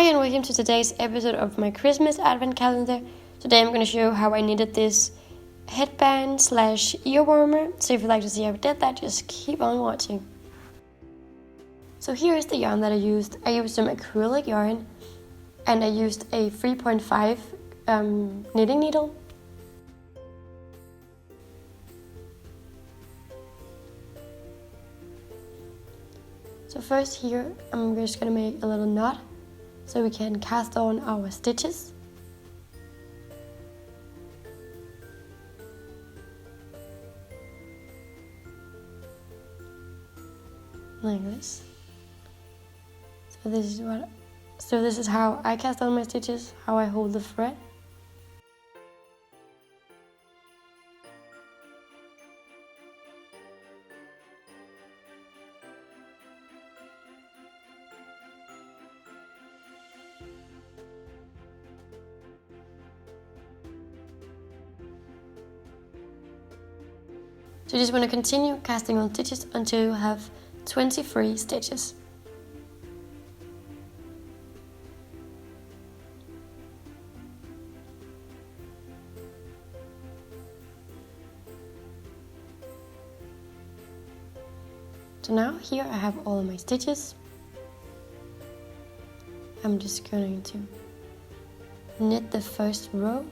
Hi and welcome to today's episode of my Christmas advent calendar. Today I'm going to show how I knitted this headband slash ear warmer. So if you'd like to see how I did that, just keep on watching. So here is the yarn that I used. I used some acrylic yarn and I used a 3.5 knitting needle. So first here I'm just going to make a little knot so we can cast on our stitches. Like this. So this is how I cast on my stitches, how I hold the thread. So you just want to continue casting on stitches until you have 23 stitches. So now here I have all of my stitches. I'm just going to knit the first row.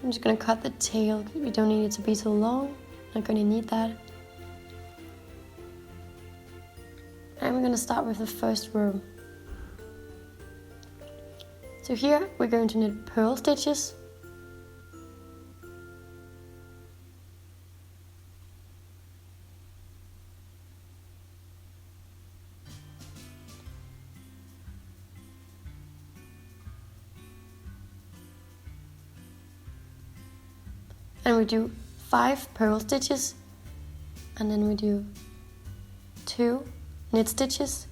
I'm just going to cut the tail because we don't need it to be so long. Not going to need that. I'm going to start with the first row. So here we're going to knit purl stitches. And we do 5 purl stitches, and then we do 2 knit stitches,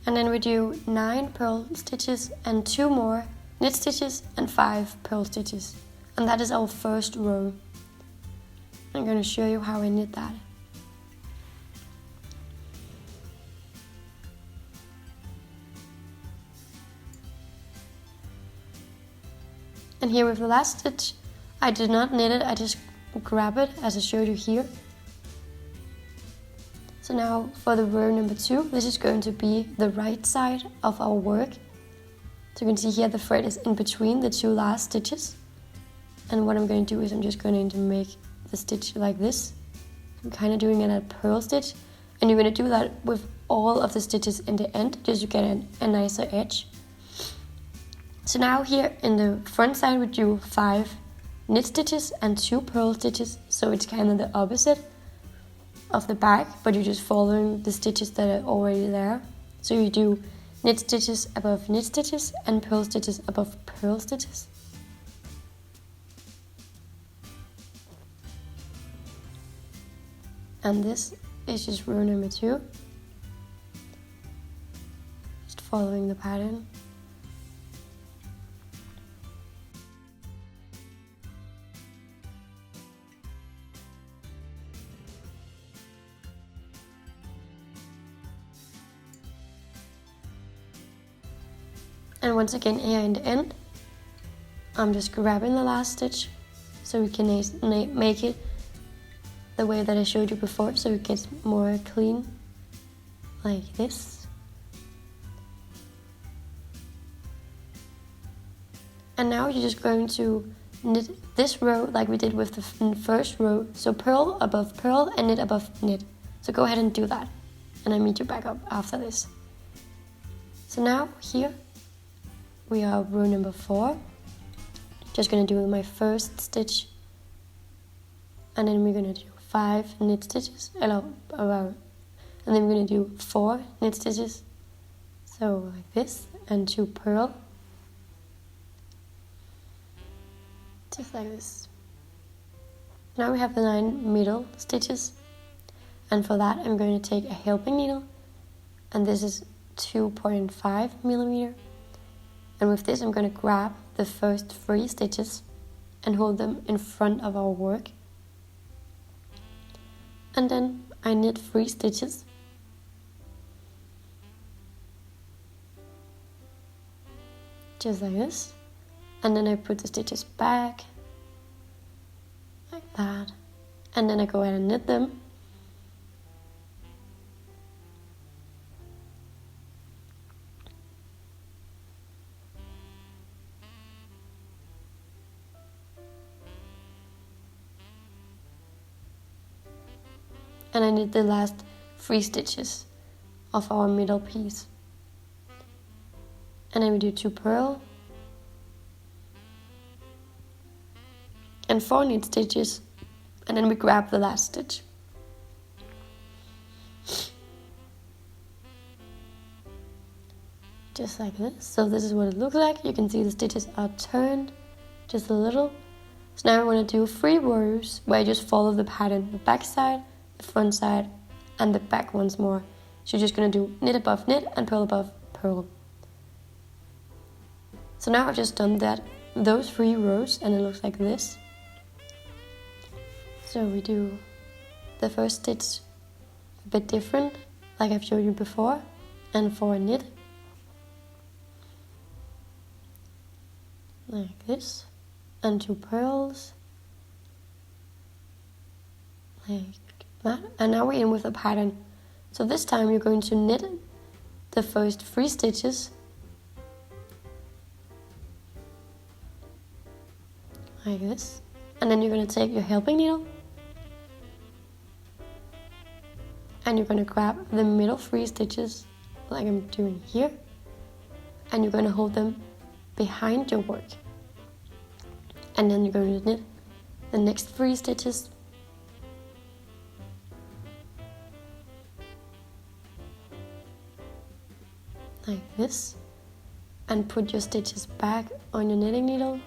and then we do 9 purl stitches and 2 more knit stitches and 5 purl stitches. And that is our first row. I'm going to show you how I knit that. And here with the last stitch, I did not knit it, I just grab it as I showed you here. So now for the row number 2, this is going to be the right side of our work. So you can see here the thread is in between the 2 last stitches. And what I'm going to do is I'm just going to make the stitch like this. I'm kind of doing it at purl stitch. And you're going to do that with all of the stitches in the end, just to get a nicer edge. So now here in the front side we do 5 knit stitches and 2 purl stitches. So it's kind of the opposite of the back, but you're just following the stitches that are already there. So you do knit stitches above knit stitches and purl stitches above purl stitches. And this is just row number 2. Just following the pattern. And once again here in the end, I'm just grabbing the last stitch so we can make it the way that I showed you before, so it gets more clean, like this. And now you're just going to knit this row like we did with the first row. So purl above purl and knit above knit. So go ahead and do that. And I meet you back up after this. So now here, we are row number 4. Just gonna do my first stitch, and then we're gonna do 5 knit stitches, and and then we're going to do 4 knit stitches, so like this, and 2 purl, just like this. Now we have the 9 middle stitches, and for that I'm going to take a helping needle, and this is 2.5 millimeter, and with this I'm going to grab the first 3 stitches and hold them in front of our work, and then I knit 3 stitches, just like this, and then I put the stitches back like that, and then I go ahead and knit them, and I knit the last 3 stitches of our middle piece, and then we do 2 purl and 4 knit stitches, and then we grab the last stitch. Just like this. So this is what it looks like. You can see the stitches are turned just a little. So now we're going to do 3 rows where you just follow the pattern, the back side, the front side, and the back once more. So you're just going to do knit above knit and purl above purl. So now I've just done those 3 rows, and it looks like this. So we do the first stitch a bit different, like I've showed you before, and 4 knit, like this, and 2 purls, like that. And now we're in with the pattern. So this time you're going to knit the first 3 stitches, like this, and then you're going to take your helping needle, and you're going to grab the middle 3 stitches like I'm doing here, and you're going to hold them behind your work, and then you're going to knit the next 3 stitches, like this, and put your stitches back on your knitting needle,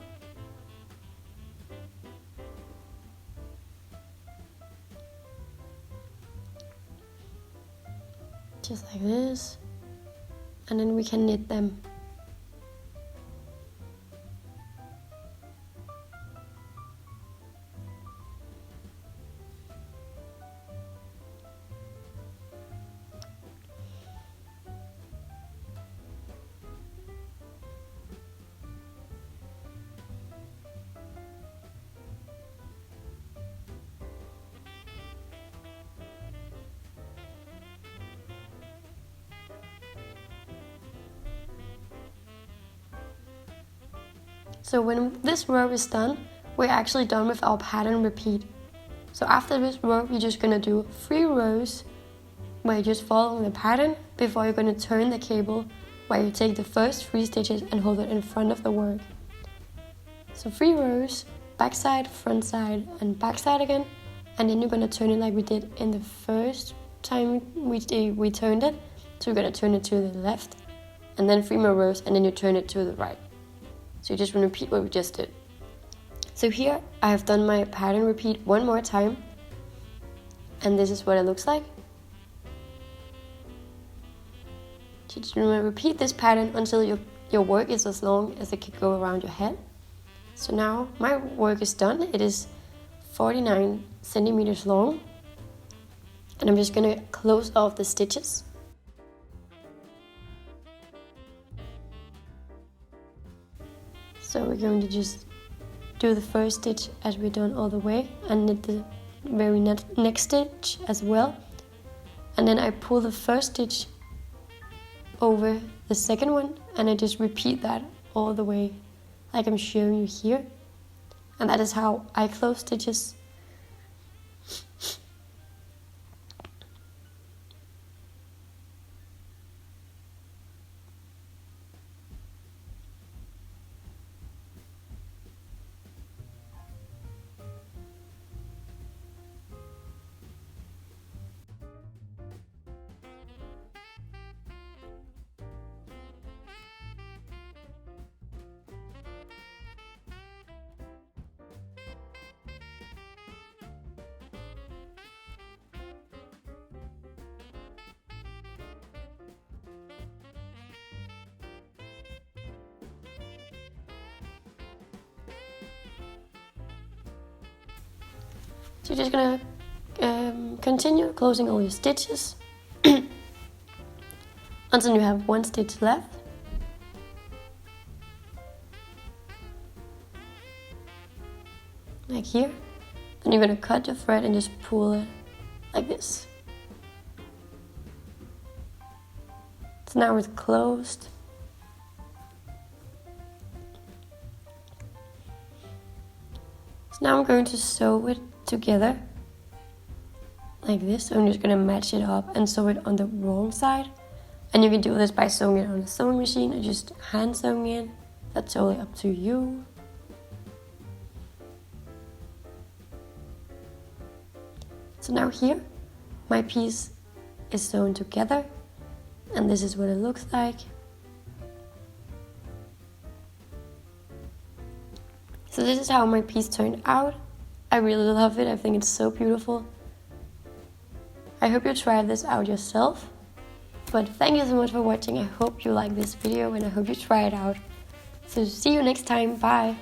just like this, and then we can knit them. So when this row is done, we're actually done with our pattern repeat. So after this row, you're just going to do 3 rows where you're just following the pattern before you're going to turn the cable, where you take the first 3 stitches and hold it in front of the work. So 3 rows, back side, front side, and back side again, and then you're going to turn it like we did in the first time we turned it. So you're going to turn it to the left, and then 3 more rows, and then you turn it to the right. So you just want to repeat what we just did. So here I have done my pattern repeat one more time, and this is what it looks like. So you just want to repeat this pattern until your work is as long as it can go around your head. So now my work is done. It is 49 centimeters long, and I'm just going to close off the stitches. So we're going to just do the first stitch as we've done all the way, and knit the very next stitch as well. And then I pull the first stitch over the second one, and I just repeat that all the way like I'm showing you here. And that is how I close stitches. So you're just gonna continue closing all your stitches until you have one stitch left. Like here. Then you're gonna cut your thread and just pull it like this. So now it's closed. So now I'm going to sew it together like this. So I'm just gonna match it up and sew it on the wrong side. And you can do this by sewing it on a sewing machine or just hand sewing it. That's totally up to you. So now here, my piece is sewn together, and this is what it looks like. So this is how my piece turned out. I really love it. I think it's so beautiful. I hope you try this out yourself. But thank you so much for watching. I hope you like this video and I hope you try it out. So see you next time. Bye.